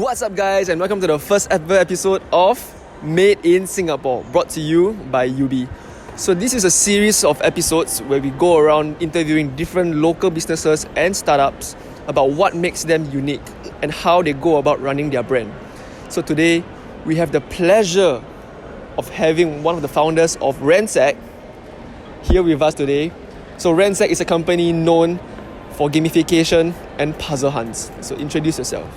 What's up, guys, and welcome to the first ever episode of Made in Singapore, brought to you by UB. So this is a series of episodes where we go around interviewing different local businesses and startups about what makes them unique and how they go about running their brand. So today, we have the pleasure of having one of the founders of Ransack here with us today. So Ransack is a company known for gamification and puzzle hunts. So introduce yourself.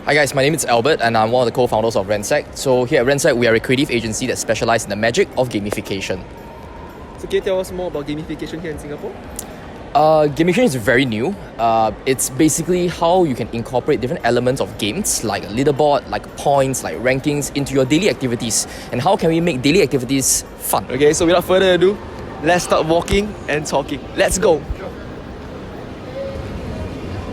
Hi guys, my name is Elbert and I'm one of the co-founders of Ransack. So here at Ransack, we are a creative agency that specialises in the magic of gamification. So can you tell us more about gamification here in Singapore? Gamification is very new. It's basically how you can incorporate different elements of games like a leaderboard, like points, like rankings into your daily activities. And how can we make daily activities fun? Okay, so without further ado, let's start walking and talking. Let's go!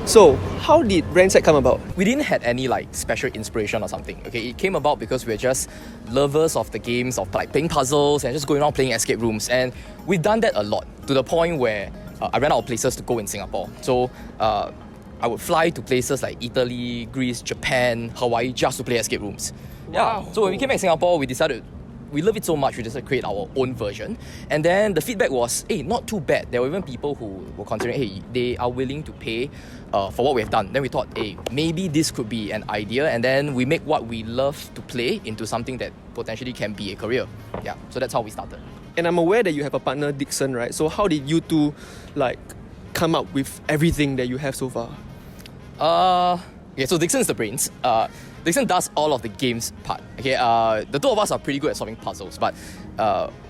So, how did Ransack come about? We didn't have any special inspiration or something. Okay, it came about because we're just lovers of the games of playing puzzles and just going around playing escape rooms. And we've done that a lot to the point where I ran out of places to go in Singapore. So I would fly to places like Italy, Greece, Japan, Hawaii just to play escape rooms. Wow. Yeah. So when we came back to Singapore, we decided we love it so much, we decided to create our own version. And then the feedback was, hey, not too bad. There were even people who were considering, hey, they are willing to pay for what we have done. Then we thought, hey, maybe this could be an idea. And then we make what we love to play into something that potentially can be a career. Yeah, so that's how we started. And I'm aware that you have a partner, Dickson, right? So how did you two come up with everything that you have so far? Yeah, so Dickson is the brains. Dickson does all of the games part. Okay, the two of us are pretty good at solving puzzles, but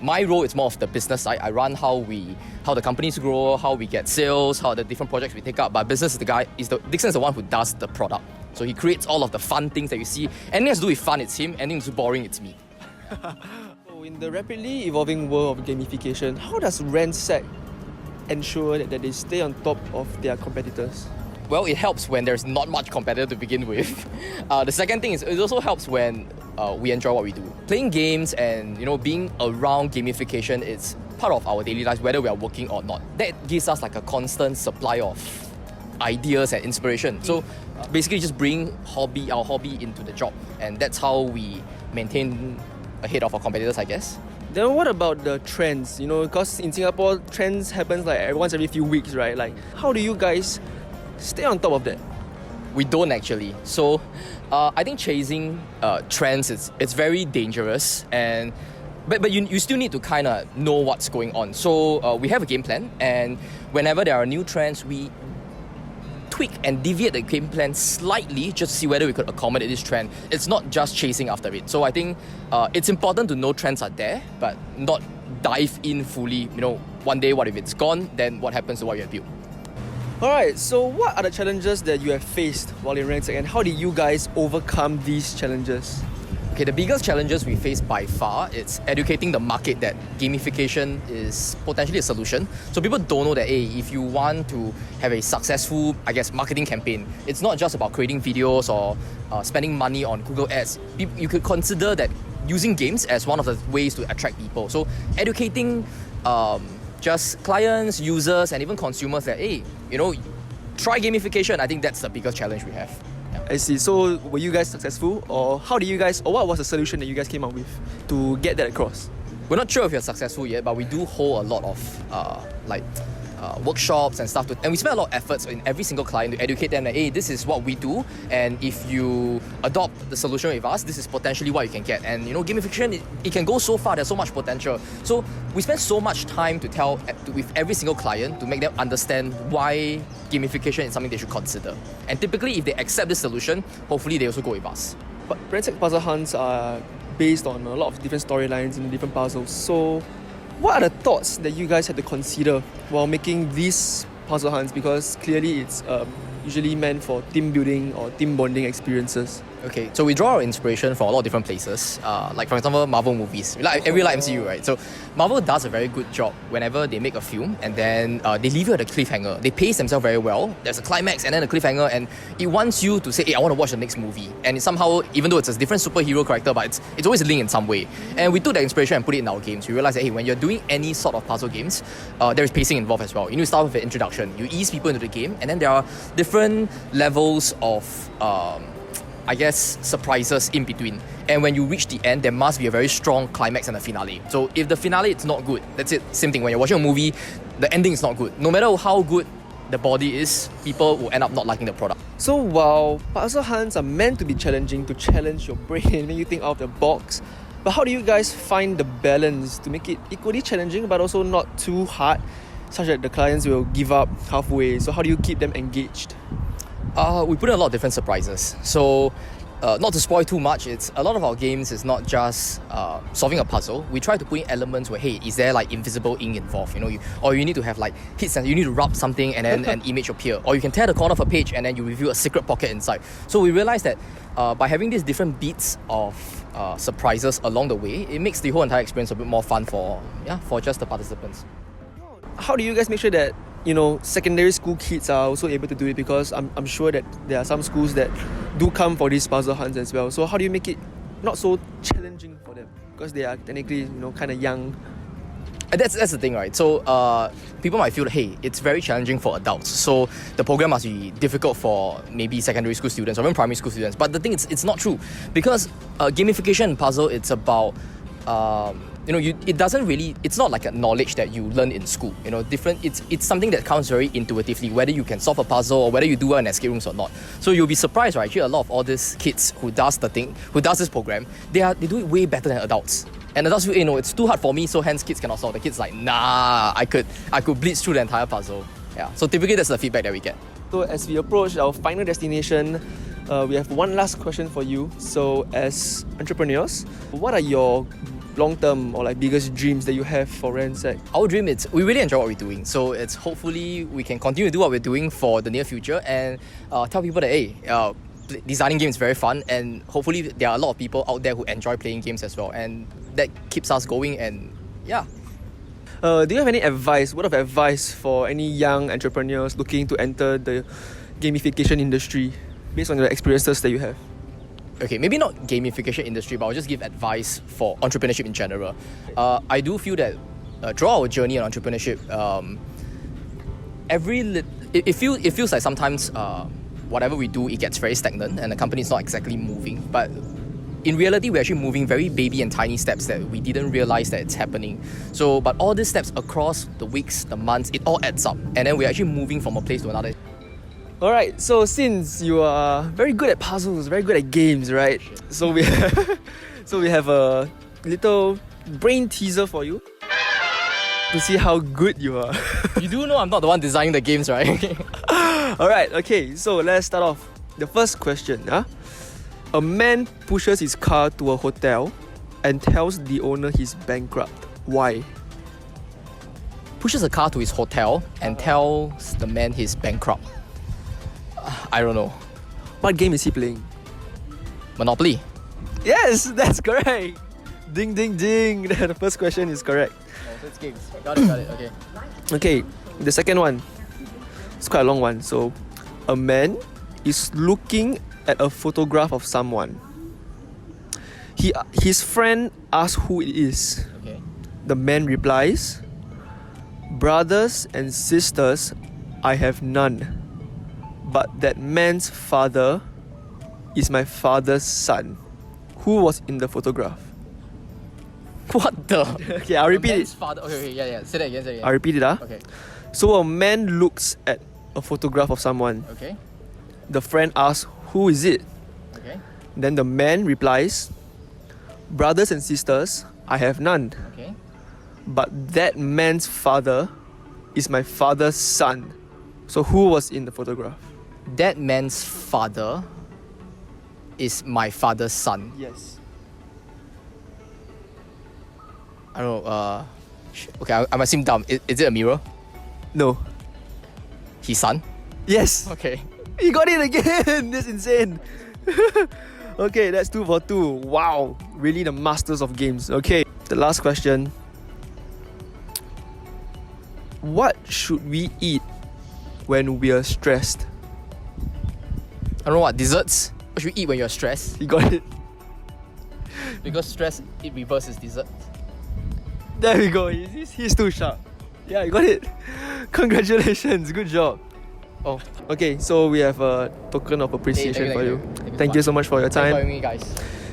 my role is more of the business side. I run how the companies grow, how we get sales, how the different projects we take up. But business is Dickson is the one who does the product. So he creates all of the fun things that you see. Anything has to do with fun, it's him. Anything that's boring, it's me. So in the rapidly evolving world of gamification, how does Ransack ensure that they stay on top of their competitors? Well, it helps when there's not much competitor to begin with. The second thing is it also helps when we enjoy what we do. Playing games and being around gamification is part of our daily lives, whether we are working or not. That gives us a constant supply of ideas and inspiration. So basically just bring our hobby into the job, and that's how we maintain ahead of our competitors, I guess. Then what about the trends? Because in Singapore, trends happens once every few weeks, right? How do you guys stay on top of that? We don't actually. So I think chasing trends it's very dangerous, but you still need to kind of know what's going on. So we have a game plan, and whenever there are new trends, we tweak and deviate the game plan slightly just to see whether we could accommodate this trend. It's not just chasing after it. So I think it's important to know trends are there, but not dive in fully. One day, what if it's gone? Then what happens to what you have built? Alright, so what are the challenges that you have faced while in Ransack, and how did you guys overcome these challenges? Okay, the biggest challenges we face by far, it's educating the market that gamification is potentially a solution. So people don't know that, hey, if you want to have a successful, marketing campaign, it's not just about creating videos or spending money on Google Ads. You could consider that using games as one of the ways to attract people. So educating just clients, users, and even consumers that, hey, try gamification. I think that's the biggest challenge we have. Yeah. I see. So were you guys successful, or what was the solution that you guys came up with to get that across? We're not sure if we're successful yet, but we do hold a lot of workshops and stuff, and we spend a lot of efforts in every single client to educate them that, hey, this is what we do, and if you adopt the solution with us, this is potentially what you can get. And gamification, it can go so far, there's so much potential. So we spend so much time to tell with every single client to make them understand why gamification is something they should consider. And typically, if they accept this solution, hopefully they also go with us. But Ransack puzzle hunts are based on a lot of different storylines and different puzzles. So what are the thoughts that you guys had to consider while making these puzzle hunts? Because clearly it's usually meant for team building or team bonding experiences. Okay, so we draw our inspiration from a lot of different places. Like for example, Marvel movies. We like MCU, right? So Marvel does a very good job whenever they make a film, and then they leave you at a cliffhanger. They pace themselves very well. There's a climax and then a cliffhanger, and it wants you to say, hey, I want to watch the next movie. And it's somehow, even though it's a different superhero character, but it's always linked in some way. And we took that inspiration and put it in our games. We realized that, hey, when you're doing any sort of puzzle games, there is pacing involved as well. You need to start with an introduction. You ease people into the game, and then there are different levels of I guess, surprises in between. And when you reach the end, there must be a very strong climax and a finale. So if the finale is not good, that's it. Same thing. When you're watching a movie, the ending is not good. No matter how good the body is, people will end up not liking the product. So while puzzle hunts are meant to be challenging, to challenge your brain, make you think out of the box, but how do you guys find the balance to make it equally challenging but also not too hard, such that the clients will give up halfway? So how do you keep them engaged? We put in a lot of different surprises. So, not to spoil too much, it's a lot of our games is not just solving a puzzle. We try to put in elements where, hey, is there like invisible ink involved? Or you need to have like hits and you need to rub something and then an image appear. Or you can tear the corner of a page and then you reveal a secret pocket inside. So we realized that by having these different beats of surprises along the way, it makes the whole entire experience a bit more fun for just the participants. How do you guys make sure that secondary school kids are also able to do it? Because I'm sure that there are some schools that do come for these puzzle hunts as well. So how do you make it not so challenging for them? Because they are technically, kind of young. And that's the thing, right? So people might feel, hey, it's very challenging for adults. So the program must be difficult for maybe secondary school students or even primary school students. But the thing is, it's not true. Because gamification and puzzle, it's about... it doesn't really, it's not like a knowledge that you learn in school, it's something that comes very intuitively, whether you can solve a puzzle or whether you do well in escape rooms or not. So you'll be surprised, right? Actually, a lot of all these kids who does this program, they do it way better than adults. And adults feel, it's too hard for me, so hence kids cannot solve. The kids like, nah, I could blitz through the entire puzzle. Yeah. So typically that's the feedback that we get. So as we approach our final destination, we have one last question for you. So as entrepreneurs, what are your long-term or biggest dreams that you have for Ransack? Our dream is we really enjoy what we're doing, so it's hopefully we can continue to do what we're doing for the near future and tell people that, hey, designing games is very fun, and hopefully there are a lot of people out there who enjoy playing games as well, and that keeps us going. And yeah. Do you have any word of advice for any young entrepreneurs looking to enter the gamification industry based on the experiences that you have? Okay, maybe not gamification industry, but I'll just give advice for entrepreneurship in general. I do feel that throughout our journey on entrepreneurship, it feels like sometimes whatever we do, it gets very stagnant and the company is not exactly moving. But in reality, we're actually moving very baby and tiny steps that we didn't realize that it's happening. So, but all these steps across the weeks, the months, it all adds up. And then we're actually moving from a place to another. Alright, so since you are very good at puzzles, very good at games, right? So we have a little brain teaser for you to see how good you are. You do know I'm not the one designing the games, right? Alright, okay, so let's start off. The first question. A man pushes his car to a hotel and tells the owner he's bankrupt. Why? Pushes a car to his hotel and tells the man he's bankrupt. I don't know. What game is he playing? Monopoly. Yes, that's correct. Ding, ding, ding. The first question is correct. Oh, so it's games. Got it. Okay. Okay, the second one. It's quite a long one. So, a man is looking at a photograph of someone. His friend asks who it is. Okay. The man replies, "Brothers and sisters, I have none. But that man's father is my father's son." Who was in the photograph? What the? Okay, I'll repeat it. Father. Okay, yeah. Say that again. I'll repeat it. Okay. So a man looks at a photograph of someone. Okay. The friend asks, "Who is it?" Okay. Then the man replies, "Brothers and sisters, I have none. Okay. But that man's father is my father's son." So who was in the photograph? That man's father is my father's son. Yes. I don't know. Okay, I might seem dumb. Is it a mirror? No. His son? Yes. Okay. You got it again. That's insane. Okay, that's 2 for 2. Wow. Really the masters of games. Okay, the last question. What should we eat when we are stressed? I don't know what. Desserts? What should you eat when you're stressed? You got it. Because stress, it reverses dessert. There we go. He's too sharp. Yeah, you got it. Congratulations. Good job. Oh, okay. So we have a token of appreciation for you. Thank You so much for your Thanks for time. having me, guys.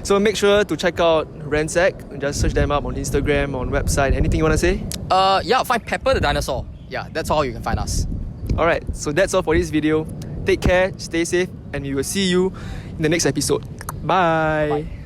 So make sure to check out Ransack. Just search them up on Instagram, on website. Anything you want to say? Yeah, find Pepper the dinosaur. Yeah, that's how you can find us. Alright, so that's all for this video. Take care, stay safe, and we will see you in the next episode. Bye. Bye.